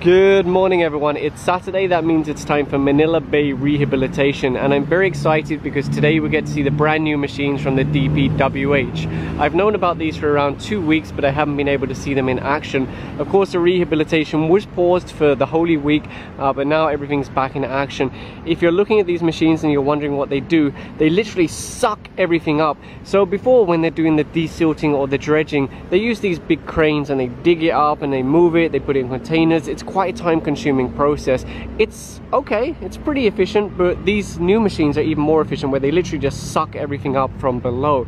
Good morning everyone, it's Saturday. That means it's time for Manila Bay Rehabilitation, and I'm very excited because today we get to see the brand new machines from the DPWH. I've known about these for around 2 weeks, but I haven't been able to see them in action. Of course, the rehabilitation was paused for the Holy Week, but now everything's back in action. If you're looking at these machines and you're wondering what they do, they literally suck everything up. So before, when they're doing the desilting or the dredging, they use these big cranes and they dig it up and they move it, they put it in containers. It's quite a time-consuming process. It's okay, it's pretty efficient, but these new machines are even more efficient, where they literally just suck everything up from below.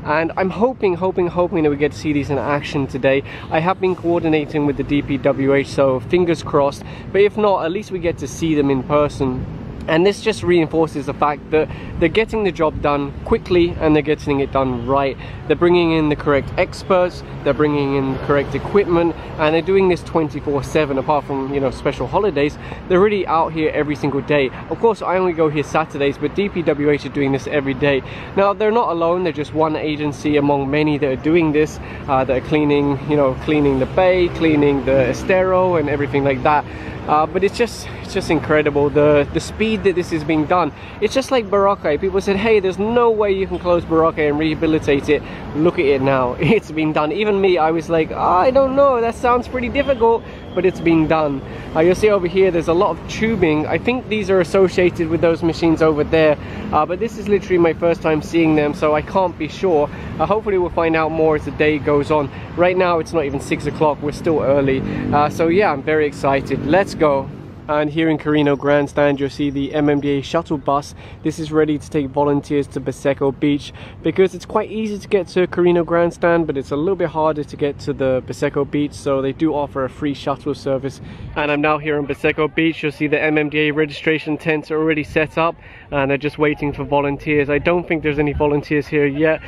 And I'm hoping that we get to see these in action today. I have been coordinating with the DPWH, so fingers crossed, but if not, at least we get to see them in person. And this just reinforces the fact that they're getting the job done quickly and they're getting it done right. They're bringing in the correct experts, they're bringing in the correct equipment, and they're doing this 24/7. Apart from, you know, special holidays, they're really out here every single day. Of course, I only go here Saturdays, but DPWH are doing this every day. Now, they're not alone. They're just one agency among many that are doing this, that are cleaning, you know, cleaning the bay, cleaning the Estero and everything like that. But it's just incredible, the speed that this is being done. It's just like Bucek. People said, hey, there's no way you can close Bucek and rehabilitate it. Look at it now, it's been done. Even me, I was like, oh, I don't know, that sounds pretty difficult, but it's been done. You'll see over here there's a lot of tubing. I think these are associated with those machines over there, but this is literally my first time seeing them, so I can't be sure. Hopefully we'll find out more as the day goes on. Right now it's not even 6 o'clock, we're still early, so yeah, I'm very excited. Let's go. And here in Carino Grandstand, you'll see the MMB Shuttle bus. This is ready to take volunteers to Bucek Beach, because it's quite easy to get to Carino Grandstand, but it's a little bit harder to get to the Bucek Beach, so they do offer a free shuttle service. And I'm now here on Bucek Beach. You'll see the MMDA registration tents are already set up, and they're just waiting for volunteers. I don't think there's any volunteers here yet,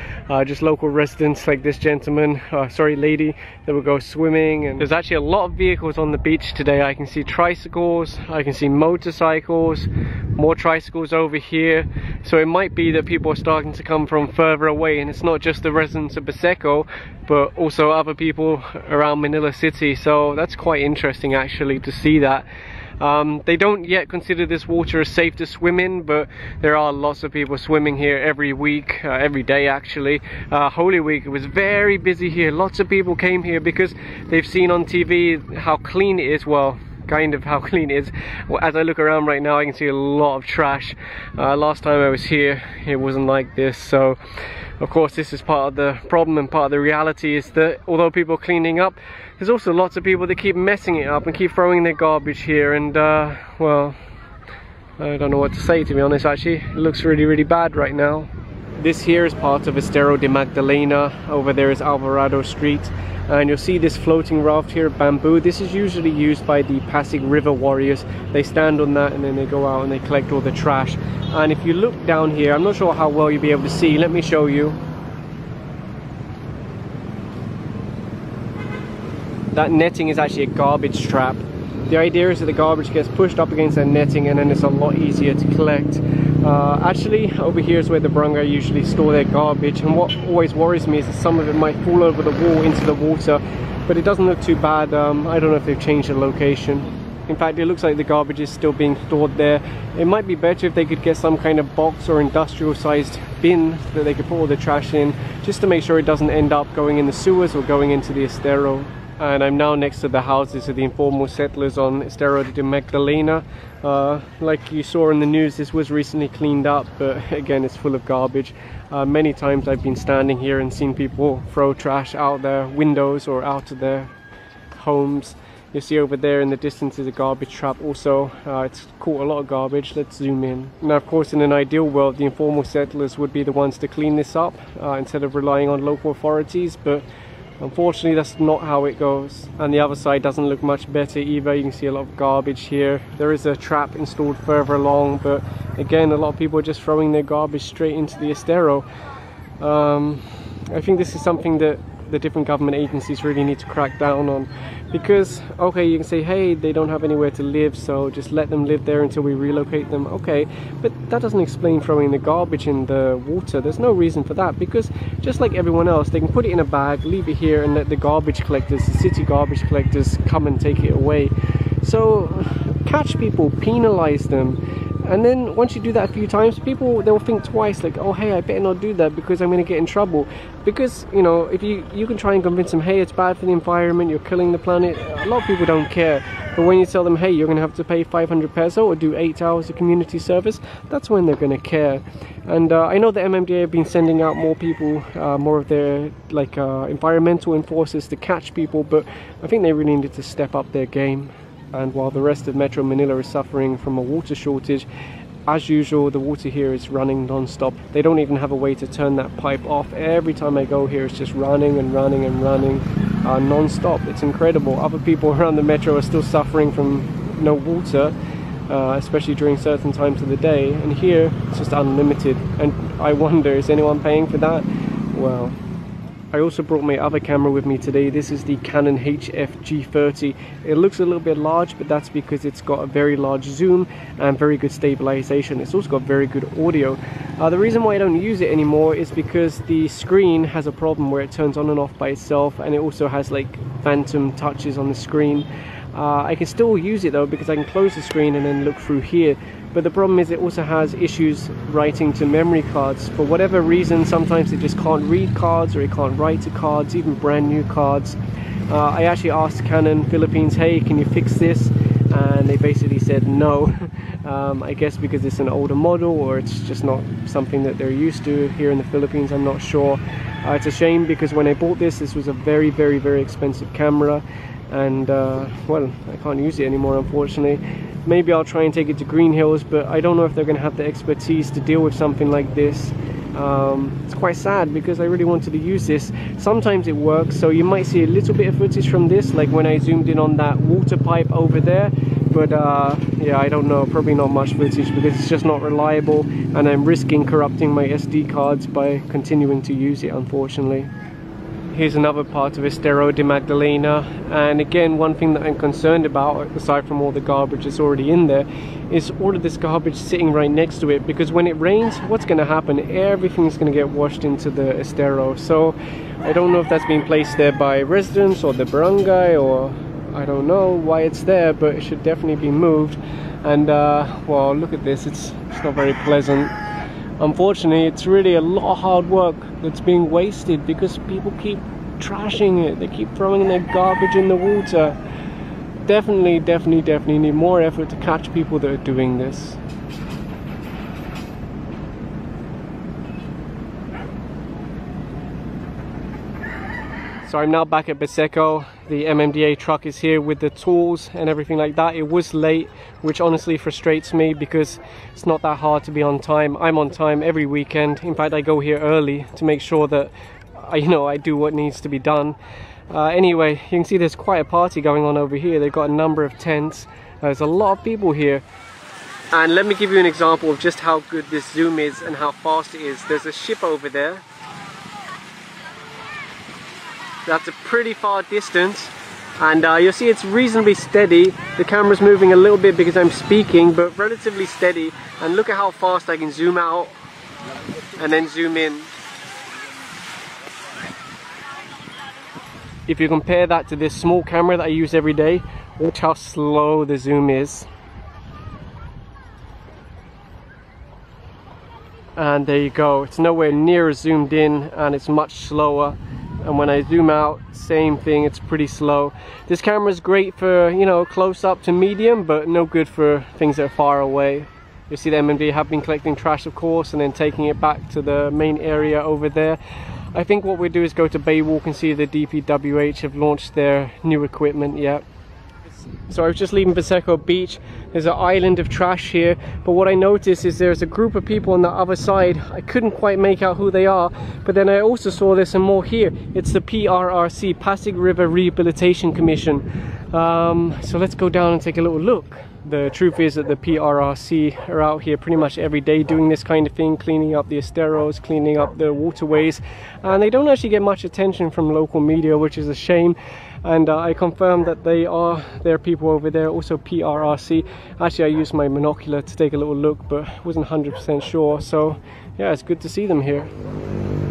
just local residents like this gentleman, sorry lady, that will go swimming. And there's actually a lot of vehicles on the beach today. I can see tricycles, I can see motorcycles, more tricycles over here. So it might be that people are starting to come from further away, and it's not just the residents of Bucek, but also other people around Manila City. So that's quite interesting actually to see that. They don't yet consider this water as safe to swim in, but there are lots of people swimming here every week, every day actually. Holy Week, it was very busy here. Lots of people came here because they've seen on TV how clean it is. Well, kind of how clean it is. As I look around right now, I can see a lot of trash. Last time I was here, it wasn't like this. So of course this is part of the problem, and part of the reality is that although people are cleaning up, there's also lots of people that keep messing it up and keep throwing their garbage here. And well, I don't know what to say, to be honest. Actually, it looks really bad right now. This here is part of Estero de Magdalena. Over there is Alvarado Street, and you'll see this floating raft here, bamboo. This is usually used by the Pasig River warriors. They stand on that and then they go out and they collect all the trash. And if you look down here, I'm not sure how well you'll be able to see, let me show you. That netting is actually a garbage trap. The idea is that the garbage gets pushed up against that netting, and then it's a lot easier to collect. Actually, over here is where the barangay usually store their garbage, and what always worries me is that some of it might fall over the wall into the water, but it doesn't look too bad. I don't know if they've changed the location. In fact, it looks like the garbage is still being stored there. It might be better if they could get some kind of box or industrial sized bin that they could put all the trash in, just to make sure it doesn't end up going in the sewers or going into the Estero. And I'm now next to the houses of the informal settlers on Estero de Magdalena. Like you saw in the news, this was recently cleaned up, but again, it's full of garbage. Many times I've been standing here and seen people throw trash out their windows or out of their homes. You see over there in the distance is a garbage trap also. It's caught a lot of garbage. Let's zoom in. Now, of course, in an ideal world, the informal settlers would be the ones to clean this up instead of relying on local authorities, but unfortunately that's not how it goes. And the other side doesn't look much better either. You can see a lot of garbage here. There is a trap installed further along, but again, a lot of people are just throwing their garbage straight into the Estero. I think this is something that the different government agencies really need to crack down on, because okay, you can say, hey, they don't have anywhere to live, so just let them live there until we relocate them. Okay, but that doesn't explain throwing the garbage in the water. There's no reason for that, because just like everyone else, they can put it in a bag, leave it here, and let the garbage collectors, the city garbage collectors, come and take it away. So catch people, penalize them. And then once you do that a few times, people, they'll think twice, like, oh hey, I better not do that because I'm going to get in trouble. Because, you know, if you can try and convince them, hey, it's bad for the environment, you're killing the planet, a lot of people don't care. But when you tell them, hey, you're going to have to pay 500 peso or do 8 hours of community service, that's when they're going to care. And I know the MMDA have been sending out more people, more of their like environmental enforcers to catch people, but I think they really need to step up their game. And while the rest of Metro Manila is suffering from a water shortage, as usual, the water here is running non-stop. They don't even have a way to turn that pipe off. Every time I go here, it's just running and running and running non-stop. It's incredible. Other people around the metro are still suffering from no water, especially during certain times of the day. And here, it's just unlimited. And I wonder, is anyone paying for that? Well, I also brought my other camera with me today. This is the Canon FG30. It looks a little bit large, but that's because it's got a very large zoom and very good stabilization. It's also got very good audio. The reason why I don't use it anymore is because the screen has a problem where it turns on and off by itself, and it also has like phantom touches on the screen. I can still use it though because I can close the screen and then look through here. But the problem is it also has issues writing to memory cards. For whatever reason, sometimes it just can't read cards or it can't write to cards, even brand new cards. I actually asked Canon Philippines, hey, can you fix this? And they basically said no. I guess because it's an older model, or it's just not something that they're used to here in the Philippines, I'm not sure. It's a shame because when I bought this was a very, very, very expensive camera. And well, I can't use it anymore, unfortunately. Maybe I'll try and take it to Green Hills, but I don't know if they're going to have the expertise to deal with something like this. It's quite sad because I really wanted to use this. Sometimes it works, so you might see a little bit of footage from this, like when I zoomed in on that water pipe over there. But yeah, I don't know, probably not much footage because it's just not reliable, and I'm risking corrupting my SD cards by continuing to use it, unfortunately. Here's another part of Estero de Magdalena, and again, one thing that I'm concerned about, aside from all the garbage that's already in there, is all of this garbage sitting right next to it, because when it rains, what's going to happen? Everything's going to get washed into the Estero. So I don't know if that's being placed there by residents or the barangay, or I don't know why it's there, but it should definitely be moved. And well, look at this, it's not very pleasant. Unfortunately, it's really a lot of hard work that's being wasted because people keep trashing it. They keep throwing their garbage in the water. Definitely need more effort to catch people that are doing this. So I'm now back at Bucek. The MMDA truck is here with the tools and everything like that. It was late, which honestly frustrates me because it's not that hard to be on time. I'm on time every weekend. In fact, I go here early to make sure that I do what needs to be done. Anyway, you can see there's quite a party going on over here. They've got a number of tents. There's a lot of people here. And let me give you an example of just how good this zoom is and how fast it is. There's a ship over there. That's a pretty far distance, and you'll see it's reasonably steady. The camera's moving a little bit because I'm speaking, but relatively steady. And look at how fast I can zoom out and then zoom in. If you compare that to this small camera that I use every day, watch how slow the zoom is. And there you go, it's nowhere near as zoomed in, and it's much slower. And when I zoom out, same thing, it's pretty slow. This camera is great for, close up to medium, but no good for things that are far away. You see the MMB have been collecting trash, of course, and then taking it back to the main area over there. I think what we do is go to Baywalk and see the DPWH have launched their new equipment yet. So I was just leaving Bucek Beach. There's an island of trash here, but what I noticed is there's a group of people on the other side. I couldn't quite make out who they are, but then I also saw there's some more here. It's the PRRC, Pasig River Rehabilitation Commission. So let's go down and take a little look. The truth is that the PRRC are out here pretty much every day doing this kind of thing, cleaning up the esteros, cleaning up the waterways, and they don't actually get much attention from local media, which is a shame. And I confirmed that there are people over there, also PRRC. Actually, I used my monocular to take a little look, but wasn't 100% sure. So yeah, it's good to see them here.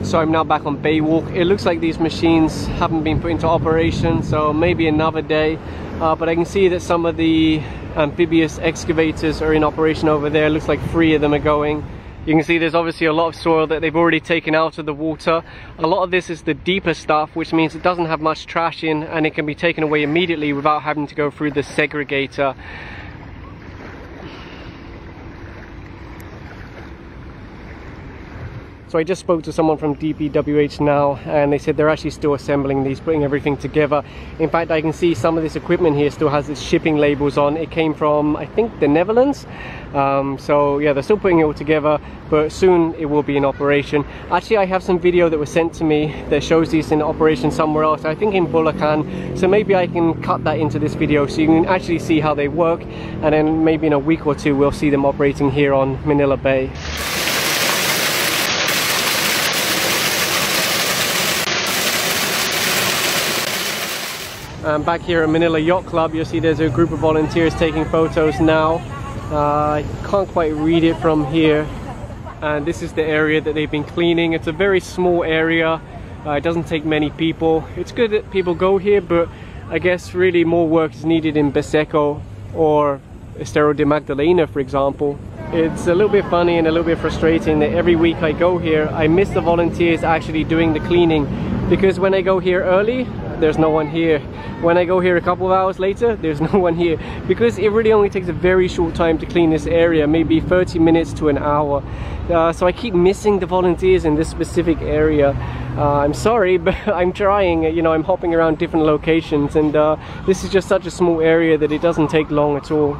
So I'm now back on Bay Walk. It looks like these machines haven't been put into operation, so maybe another day. But I can see that some of the amphibious excavators are in operation over there. It looks like 3 of them are going. You can see there's obviously a lot of soil that they've already taken out of the water. A lot of this is the deeper stuff, which means it doesn't have much trash in, and it can be taken away immediately without having to go through the segregator. So I just spoke to someone from DPWH now, and they said they're actually still assembling these, putting everything together. In fact, I can see some of this equipment here still has its shipping labels on. It came from, I think, the Netherlands. So yeah, they're still putting it all together, but soon it will be in operation. Actually, I have some video that was sent to me that shows these in operation somewhere else, I think in Bucek. So maybe I can cut that into this video so you can actually see how they work, and then maybe in a week or two we'll see them operating here on Manila Bay. Back here at Manila Yacht Club, you'll see there's a group of volunteers taking photos now. I can't quite read it from here. And this is the area that they've been cleaning. It's a very small area. It doesn't take many people. It's good that people go here, but I guess really more work is needed in Bucek or Estero de Magdalena, for example. It's a little bit funny and a little bit frustrating that every week I go here, I miss the volunteers actually doing the cleaning, because when I go here early, there's no one here. When I go here a couple of hours later, there's no one here, because it really only takes a very short time to clean this area, maybe 30 minutes to an hour. So I keep missing the volunteers in this specific area. I'm sorry, but I'm trying. You know, I'm hopping around different locations, and this is just such a small area that it doesn't take long at all.